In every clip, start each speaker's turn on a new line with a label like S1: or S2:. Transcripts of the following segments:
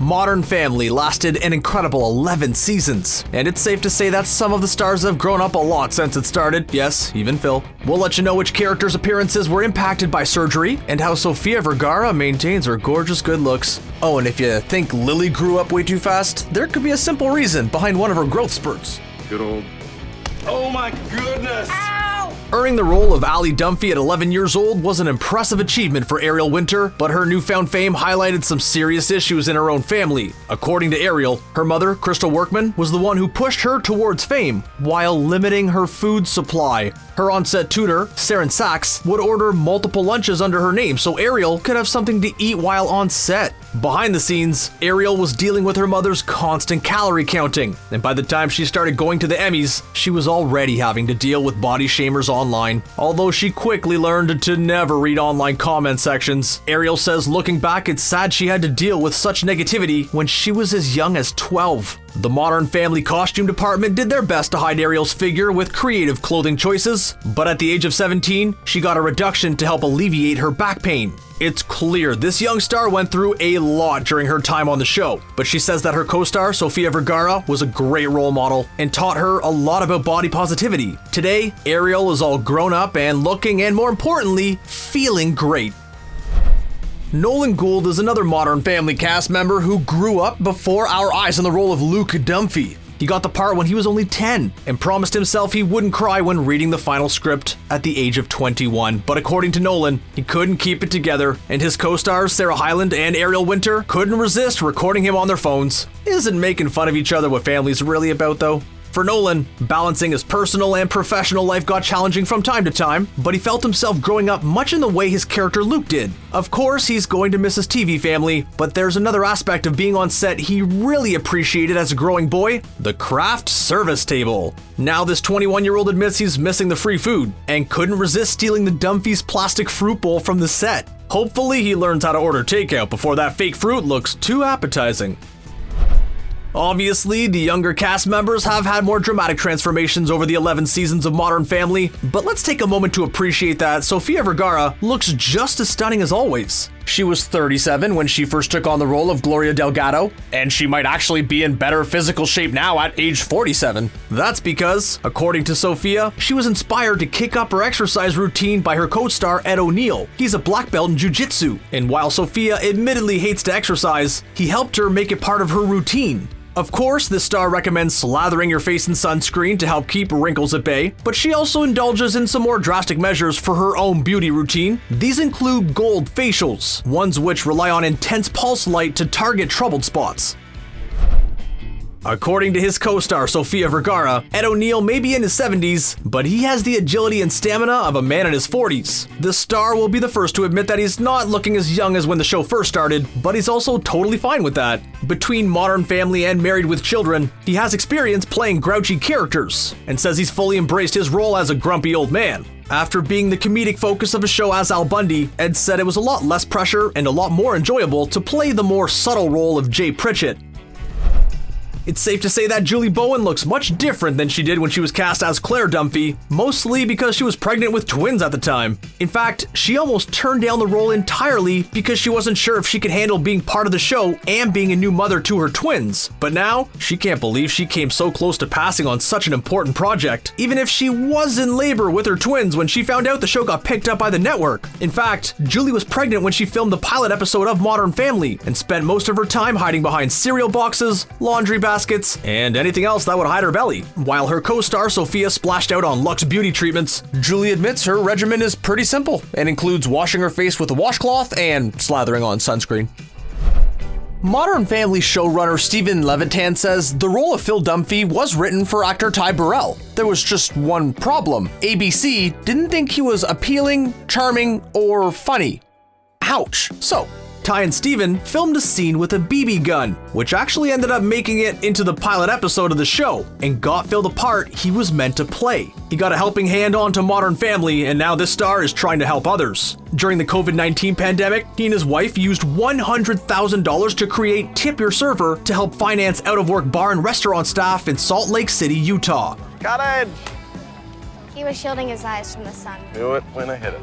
S1: Modern Family lasted an incredible 11 seasons, and it's safe to say that some of the stars have grown up a lot since it started, yes, even Phil. We'll let you know which characters' appearances were impacted by surgery, and how Sofia Vergara maintains her gorgeous good looks. Oh, and if you think Lily grew up way too fast, there could be a simple reason behind one of her growth spurts.
S2: Good old... Oh my goodness!
S1: Earning the role of Allie Dunphy at 11 years old was an impressive achievement for Ariel Winter, but her newfound fame highlighted some serious issues in her own family. According to Ariel, her mother, Crystal Workman, was the one who pushed her towards fame, while limiting her food supply. Her on-set tutor, Saren Sachs, would order multiple lunches under her name so Ariel could have something to eat while on set. Behind the scenes, Ariel was dealing with her mother's constant calorie counting, and by the time she started going to the Emmys, she was already having to deal with body shamers online. Although she quickly learned to never read online comment sections, Ariel says looking back, it's sad she had to deal with such negativity when she was as young as 12. The Modern Family costume department did their best to hide Ariel's figure with creative clothing choices, but at the age of 17, she got a reduction to help alleviate her back pain. It's clear this young star went through a lot during her time on the show, but she says that her co-star, Sofia Vergara, was a great role model and taught her a lot about body positivity. Today, Ariel is all grown up and looking, and more importantly, feeling great. Nolan Gould is another Modern Family cast member who grew up before our eyes in the role of Luke Dunphy. He got the part when he was only 10 and promised himself he wouldn't cry when reading the final script at the age of 21. But according to Nolan, he couldn't keep it together, and his co-stars Sarah Hyland and Ariel Winter couldn't resist recording him on their phones. Isn't making fun of each other what family's really about, though? For Nolan, balancing his personal and professional life got challenging from time to time, but he felt himself growing up much in the way his character Luke did. Of course, he's going to miss his TV family, but there's another aspect of being on set he really appreciated as a growing boy: the craft service table. Now this 21-year-old admits he's missing the free food, and couldn't resist stealing the Dunphy's plastic fruit bowl from the set. Hopefully he learns how to order takeout before that fake fruit looks too appetizing. Obviously, the younger cast members have had more dramatic transformations over the 11 seasons of Modern Family, but let's take a moment to appreciate that Sofia Vergara looks just as stunning as always. She was 37 when she first took on the role of Gloria Delgado, and she might actually be in better physical shape now at age 47. That's because, according to Sofia, she was inspired to kick up her exercise routine by her co-star Ed O'Neill. He's a black belt in jiu-jitsu, and while Sofia admittedly hates to exercise, he helped her make it part of her routine. Of course, this star recommends slathering your face in sunscreen to help keep wrinkles at bay, but she also indulges in some more drastic measures for her own beauty routine. These include gold facials, ones which rely on intense pulse light to target troubled spots. According to his co-star Sofia Vergara, Ed O'Neill may be in his 70s, but he has the agility and stamina of a man in his 40s. The star will be the first to admit that he's not looking as young as when the show first started, but he's also totally fine with that. Between Modern Family and Married with Children, he has experience playing grouchy characters, and says he's fully embraced his role as a grumpy old man. After being the comedic focus of a show as Al Bundy, Ed said it was a lot less pressure and a lot more enjoyable to play the more subtle role of Jay Pritchett. It's safe to say that Julie Bowen looks much different than she did when she was cast as Claire Dunphy, mostly because she was pregnant with twins at the time. In fact, she almost turned down the role entirely because she wasn't sure if she could handle being part of the show and being a new mother to her twins. But now, she can't believe she came so close to passing on such an important project, even if she was in labor with her twins when she found out the show got picked up by the network. In fact, Julie was pregnant when she filmed the pilot episode of Modern Family and spent most of her time hiding behind cereal boxes, laundry baskets, and anything else that would hide her belly. While her co-star Sofia splashed out on luxe beauty treatments, Julie admits her regimen is pretty simple and includes washing her face with a washcloth and slathering on sunscreen. Modern Family showrunner Stephen Levitan says the role of Phil Dunphy was written for actor Ty Burrell. There was just one problem: ABC didn't think he was appealing, charming, or funny. Ouch. So, Ty and Steven filmed a scene with a BB gun, which actually ended up making it into the pilot episode of the show, and got Phil the part he was meant to play. He got a helping hand onto Modern Family, and now this star is trying to help others. During the COVID-19 pandemic, he and his wife used $100,000 to create Tip Your Server to help finance out-of-work bar and restaurant staff in Salt Lake City, Utah.
S2: Cottage!
S3: He was shielding his eyes from the sun.
S2: Knew it when I hit it.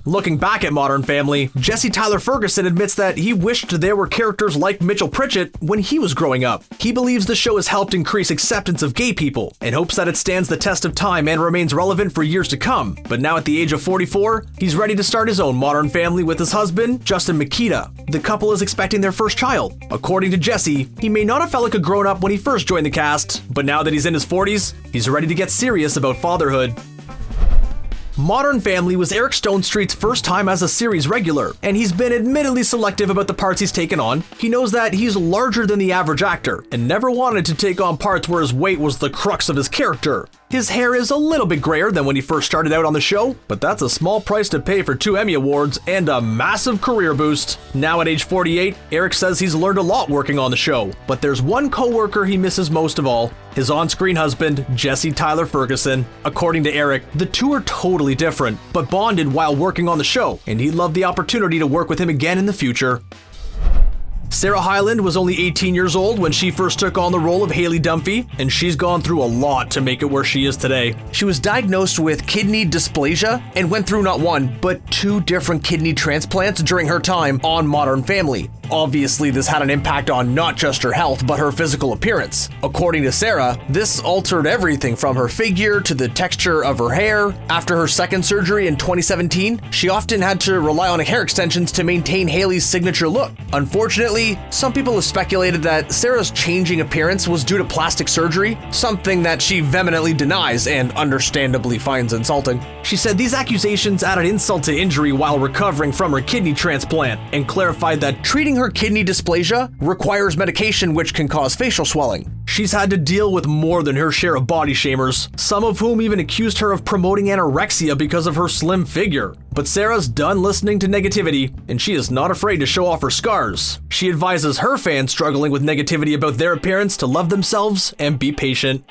S1: Looking back at Modern Family, Jesse Tyler Ferguson admits that he wished there were characters like Mitchell Pritchett when he was growing up. He believes the show has helped increase acceptance of gay people and hopes that it stands the test of time and remains relevant for years to come. But now at the age of 44, he's ready to start his own Modern Family with his husband, Justin Makita. The couple is expecting their first child. According to Jesse, he may not have felt like a grown-up when he first joined the cast, but now that he's in his 40s, he's ready to get serious about fatherhood. Modern Family was Eric Stonestreet's first time as a series regular, and he's been admittedly selective about the parts he's taken on. He knows that he's larger than the average actor, and never wanted to take on parts where his weight was the crux of his character. His hair is a little bit grayer than when he first started out on the show, but that's a small price to pay for 2 Emmy Awards and a massive career boost. Now at age 48, Eric says he's learned a lot working on the show, but there's one co-worker he misses most of all, his on-screen husband, Jesse Tyler Ferguson. According to Eric, the two are totally different, but bonded while working on the show, and he'd love the opportunity to work with him again in the future. Sarah Hyland was only 18 years old when she first took on the role of Haley Dunphy, and she's gone through a lot to make it where she is today. She was diagnosed with kidney dysplasia and went through not one, but 2 different kidney transplants during her time on Modern Family. Obviously, this had an impact on not just her health, but her physical appearance. According to Sarah, this altered everything from her figure to the texture of her hair. After her second surgery in 2017, she often had to rely on hair extensions to maintain Haley's signature look. Unfortunately, some people have speculated that Sarah's changing appearance was due to plastic surgery, something that she vehemently denies and understandably finds insulting. She said these accusations added insult to injury while recovering from her kidney transplant, and clarified that treating her kidney dysplasia requires medication which can cause facial swelling. She's had to deal with more than her share of body shamers, some of whom even accused her of promoting anorexia because of her slim figure. But Sarah's done listening to negativity, and she is not afraid to show off her scars. She advises her fans struggling with negativity about their appearance to love themselves and be patient.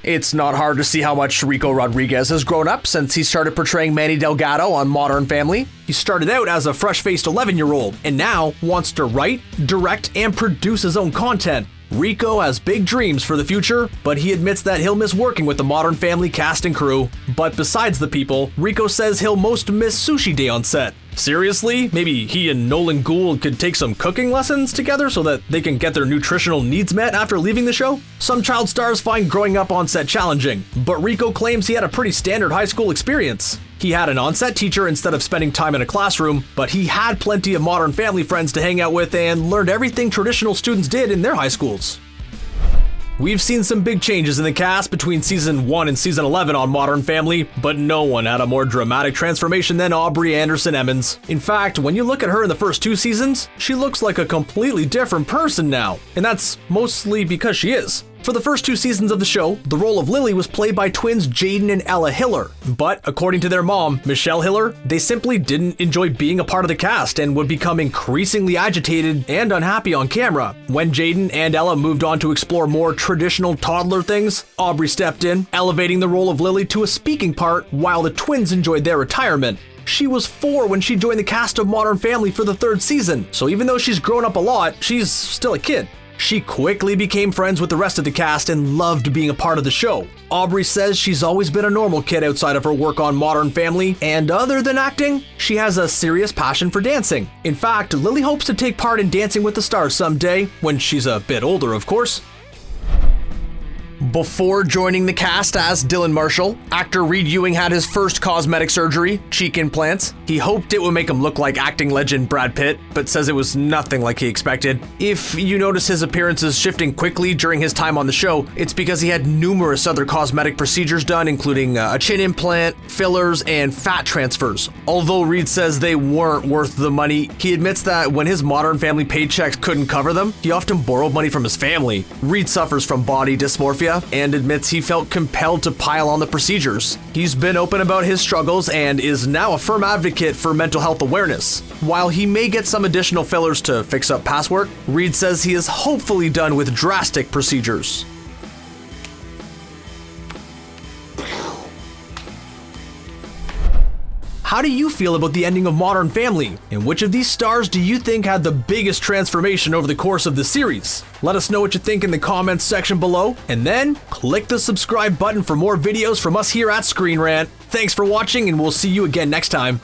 S1: It's not hard to see how much Rico Rodriguez has grown up since he started portraying Manny Delgado on Modern Family. He started out as a fresh-faced 11-year-old and now wants to write, direct, and produce his own content. Rico has big dreams for the future, but he admits that he'll miss working with the Modern Family cast and crew. But besides the people, Rico says he'll most miss Sushi Day on set. Seriously? Maybe he and Nolan Gould could take some cooking lessons together so that they can get their nutritional needs met after leaving the show? Some child stars find growing up on set challenging, but Rico claims he had a pretty standard high school experience. He had an on-set teacher instead of spending time in a classroom, but he had plenty of Modern Family friends to hang out with and learned everything traditional students did in their high schools. We've seen some big changes in the cast between season 1 and season 11 on Modern Family, but no one had a more dramatic transformation than Aubrey AndersonMendes. In fact, when you look at her in the first 2 seasons, she looks like a completely different person now, and that's mostly because she is. For the first 2 seasons of the show, the role of Lily was played by twins Jaden and Ella Hiller, but according to their mom, Michelle Hiller, they simply didn't enjoy being a part of the cast and would become increasingly agitated and unhappy on camera. When Jaden and Ella moved on to explore more traditional toddler things, Aubrey stepped in, elevating the role of Lily to a speaking part while the twins enjoyed their retirement. She was 4 when she joined the cast of Modern Family for the 3rd season, so even though she's grown up a lot, she's still a kid. She quickly became friends with the rest of the cast and loved being a part of the show. Aubrey says she's always been a normal kid outside of her work on Modern Family, and other than acting, she has a serious passion for dancing. In fact, Lily hopes to take part in Dancing with the Stars someday, when she's a bit older, of course. Before joining the cast as Dylan Marshall, actor Reid Ewing had his first cosmetic surgery, cheek implants. He hoped it would make him look like acting legend Brad Pitt, but says it was nothing like he expected. If you notice his appearances shifting quickly during his time on the show, it's because he had numerous other cosmetic procedures done, including a chin implant, fillers, and fat transfers. Although Reid says they weren't worth the money, he admits that when his Modern Family paychecks couldn't cover them, he often borrowed money from his family. Reid suffers from body dysmorphia and admits he felt compelled to pile on the procedures. He's been open about his struggles and is now a firm advocate for mental health awareness. While he may get some additional fillers to fix up past work, Reid says he is hopefully done with drastic procedures. How do you feel about the ending of Modern Family? And which of these stars do you think had the biggest transformation over the course of the series? Let us know what you think in the comments section below, and then click the subscribe button for more videos from us here at ScreenRant. Thanks for watching, and we'll see you again next time.